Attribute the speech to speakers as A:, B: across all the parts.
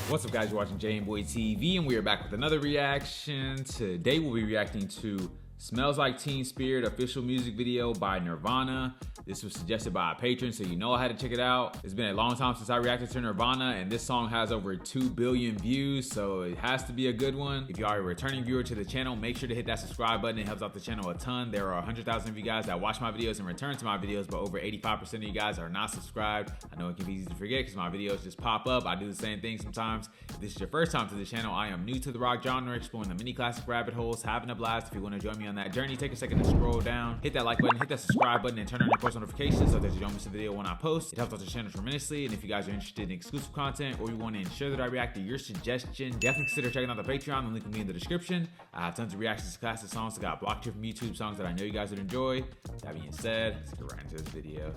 A: What's up, guys? You're watching Boy TV, and we are back with another reaction. Today we'll be reacting to Smells Like Teen Spirit official music video by Nirvana. This was suggested by a patron, so you know I had to check it out. It's been a long time since I reacted to Nirvana, and this song has over 2 billion views, so it has to be a good one. If you are a returning viewer to the channel, make sure to hit that subscribe button. It helps out the channel a ton. There are 100,000 of you guys that watch my videos and return to my videos, but over 85% of you guys are not subscribed. I know it can be easy to forget because my videos just pop up. I do the same thing sometimes. If this is your first time to the channel, I am new to the rock genre, exploring the many classic rabbit holes, having a blast. If you want to join me on that journey, take a second to scroll down, hit that like button, hit that subscribe button, and turn on your post notifications so that you don't miss a video when I post. It helps out the channel tremendously, and if you guys are interested in exclusive content or you want to ensure that I react to your suggestion, definitely consider checking out the Patreon. The link will be in the description. I have tons of reactions to classic songs. I got blocked here from YouTube songs that I know you guys would enjoy. That being said, let's get right into this video.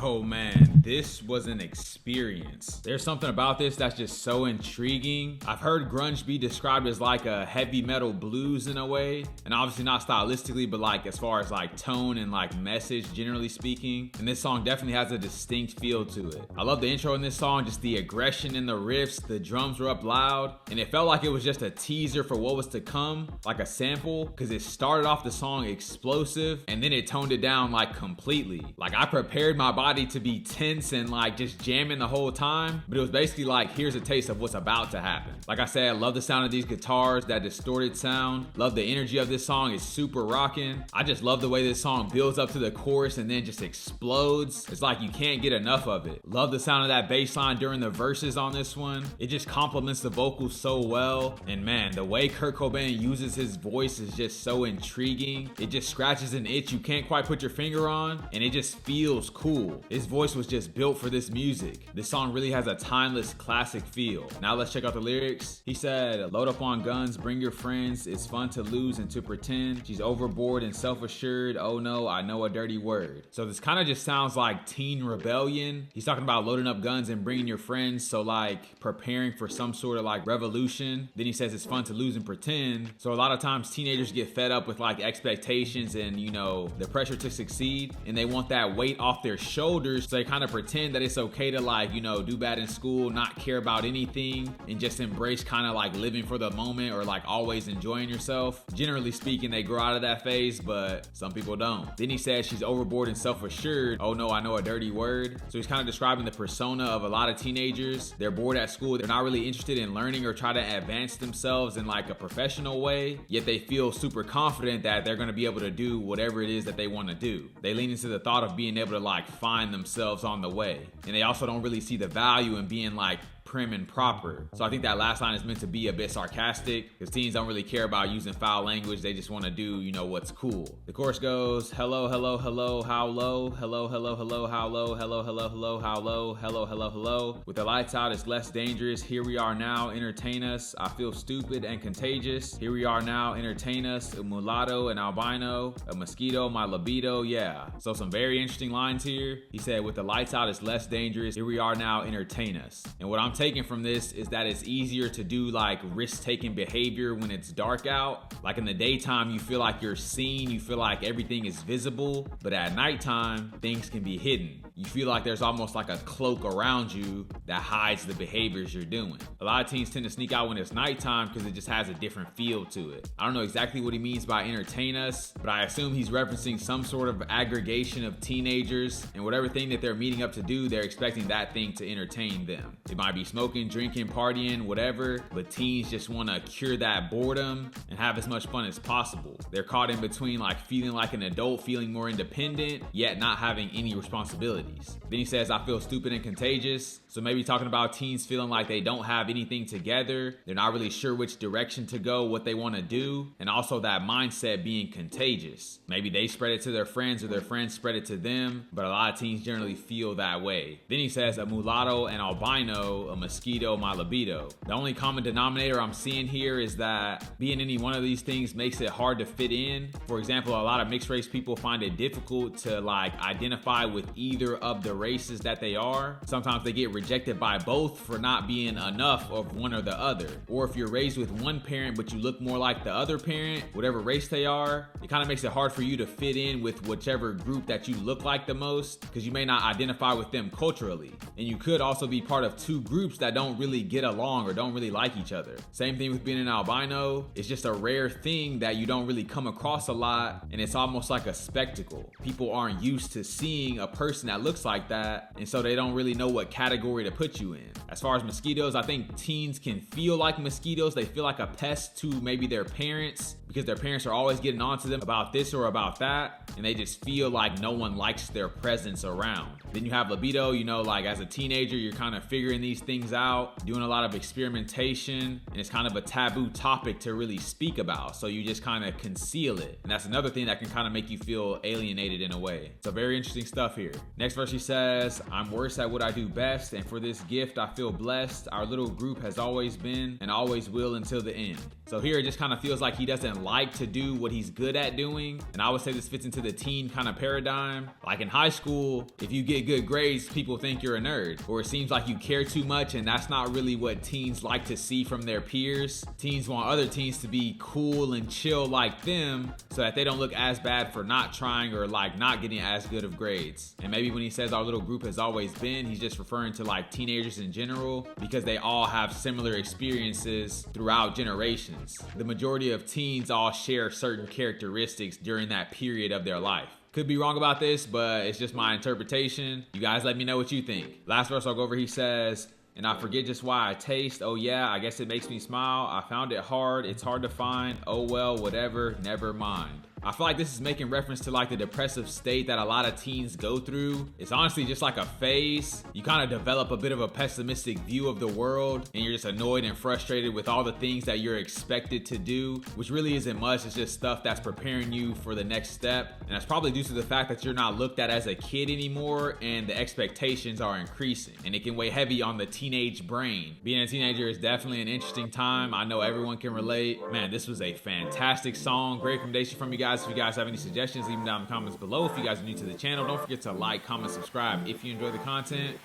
A: Oh man, this was an experience. There's something about this that's just so intriguing. I've heard grunge be described as like a heavy metal blues in a way, and obviously not stylistically, but like as far as like tone and like message generally speaking. And this song definitely has a distinct feel to it. I love the intro in this song, just the aggression in the riffs, the drums were up loud, and it felt like it was just a teaser for what was to come, like a sample, because it started off the song explosive and then it toned it down like completely. Like I prepared my body to be tense and like just jamming the whole time, but it was basically like, here's a taste of what's about to happen. Like I said, I love the sound of these guitars, that distorted sound. Love the energy of this song, it's super rocking. I just love the way this song builds up to the chorus and then just explodes. It's like you can't get enough of it. Love the sound of that bass line during the verses on this one. It just complements the vocals so well. And man, the way Kurt Cobain uses his voice is just so intriguing. It just scratches an itch you can't quite put your finger on, and it just feels cool. His voice was just built for this music. This song really has a timeless classic feel. Now let's check out the lyrics. He said, load up on guns, bring your friends. It's fun to lose and to pretend. She's overboard and self-assured. Oh no, I know a dirty word. So this kind of just sounds like teen rebellion. He's talking about loading up guns and bringing your friends. So like preparing for some sort of like revolution. Then he says it's fun to lose and pretend. So a lot of times teenagers get fed up with like expectations and, you know, the pressure to succeed, and they want that weight off their shoulders. So they kind of pretend that it's okay to like, you know, do bad in school, not care about anything, and just embrace kind of like living for the moment or like always enjoying yourself. Generally speaking, they grow out of that phase, but some people don't. Then he says she's overboard and self-assured. Oh no, I know a dirty word. So he's kind of describing the persona of a lot of teenagers. They're bored at school. They're not really interested in learning or try to advance themselves in like a professional way, yet they feel super confident that they're going to be able to do whatever it is that they want to do. They lean into the thought of being able to like find themselves on the way. And they also don't really see the value in being like prim and proper. So I think that last line is meant to be a bit sarcastic, because teens don't really care about using foul language. They just want to do, you know, what's cool. The chorus goes, hello, hello, hello, how low? Hello, hello, hello, how low? Hello, hello, hello, how low? Hello, hello, hello. With the lights out, it's less dangerous. Here we are now, entertain us. I feel stupid and contagious. Here we are now, entertain us. A mulatto, an albino, a mosquito, my libido, yeah. So some very interesting lines here. He said, with the lights out, it's less dangerous. Here we are now, entertain us. And what I'm taking from this is that it's easier to do like risk-taking behavior when it's dark out. Like in the daytime, you feel like you're seen, you feel like everything is visible, but at nighttime, things can be hidden. You feel like there's almost like a cloak around you that hides the behaviors you're doing. A lot of teens tend to sneak out when it's nighttime because it just has a different feel to it. I don't know exactly what he means by entertain us, but I assume he's referencing some sort of aggregation of teenagers, and whatever thing that they're meeting up to do, they're expecting that thing to entertain them. It might be smoking, drinking, partying, whatever, but teens just want to cure that boredom and have as much fun as possible. They're caught in between like feeling like an adult, feeling more independent, yet not having any responsibilities. Then he says, I feel stupid and contagious. So maybe talking about teens feeling like they don't have anything together. They're not really sure which direction to go, what they want to do. And also that mindset being contagious. Maybe they spread it to their friends or their friends spread it to them, but a lot of teens generally feel that way. Then he says, a mulatto, an albino, a mosquito, my libido. The only common denominator I'm seeing here is that being any one of these things makes it hard to fit in. For example, a lot of mixed race people find it difficult to like identify with either of the races that they are. Sometimes they get rejected by both for not being enough of one or the other. Or if you're raised with one parent but you look more like the other parent, whatever race they are, it kind of makes it hard for you to fit in with whichever group that you look like the most, because you may not identify with them culturally. And you could also be part of two groups that don't really get along or don't really like each other. Same thing with being an albino. It's just a rare thing that you don't really come across a lot, and it's almost like a spectacle. People aren't used to seeing a person that looks like that, and so they don't really know what category to put you in. As far as mosquitoes, I think teens can feel like mosquitoes. They feel like a pest to maybe their parents, because their parents are always getting on to them about this or about that, and they just feel like no one likes their presence around. Then you have libido, you know, like as a teenager, you're kind of figuring these things things out, doing a lot of experimentation, and it's kind of a taboo topic to really speak about. So you just kind of conceal it. And that's another thing that can kind of make you feel alienated in a way. So very interesting stuff here. Next verse he says, I'm worse at what I do best, and for this gift I feel blessed. Our little group has always been and always will until the end. So here it just kind of feels like he doesn't like to do what he's good at doing. And I would say this fits into the teen kind of paradigm. Like in high school, if you get good grades, people think you're a nerd, or it seems like you care too much, and that's not really what teens like to see from their peers. Teens want other teens to be cool and chill like them so that they don't look as bad for not trying or like not getting as good of grades. And maybe when he says our little group has always been, he's just referring to like teenagers in general, because they all have similar experiences throughout generations. The majority of teens all share certain characteristics during that period of their life. Could be wrong about this, but it's just my interpretation. You guys let me know what you think. Last verse I'll go over, he says, and I forget just why I taste. Oh yeah, I guess it makes me smile. I found it hard. It's hard to find. Oh well, whatever, never mind. I feel like this is making reference to like the depressive state that a lot of teens go through. It's honestly just like a phase. You kind of develop a bit of a pessimistic view of the world, and you're just annoyed and frustrated with all the things that you're expected to do, which really isn't much. It's just stuff that's preparing you for the next step. And that's probably due to the fact that you're not looked at as a kid anymore, and the expectations are increasing, and it can weigh heavy on the teenage brain. Being a teenager is definitely an interesting time. I know everyone can relate. Man, this was a fantastic song. Great recommendation from you guys. If you guys have any suggestions, leave them down in the comments below. If you guys are new to the channel, don't forget to like, comment, subscribe if you enjoy the content.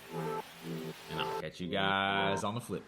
A: And I'll catch you guys on the flip.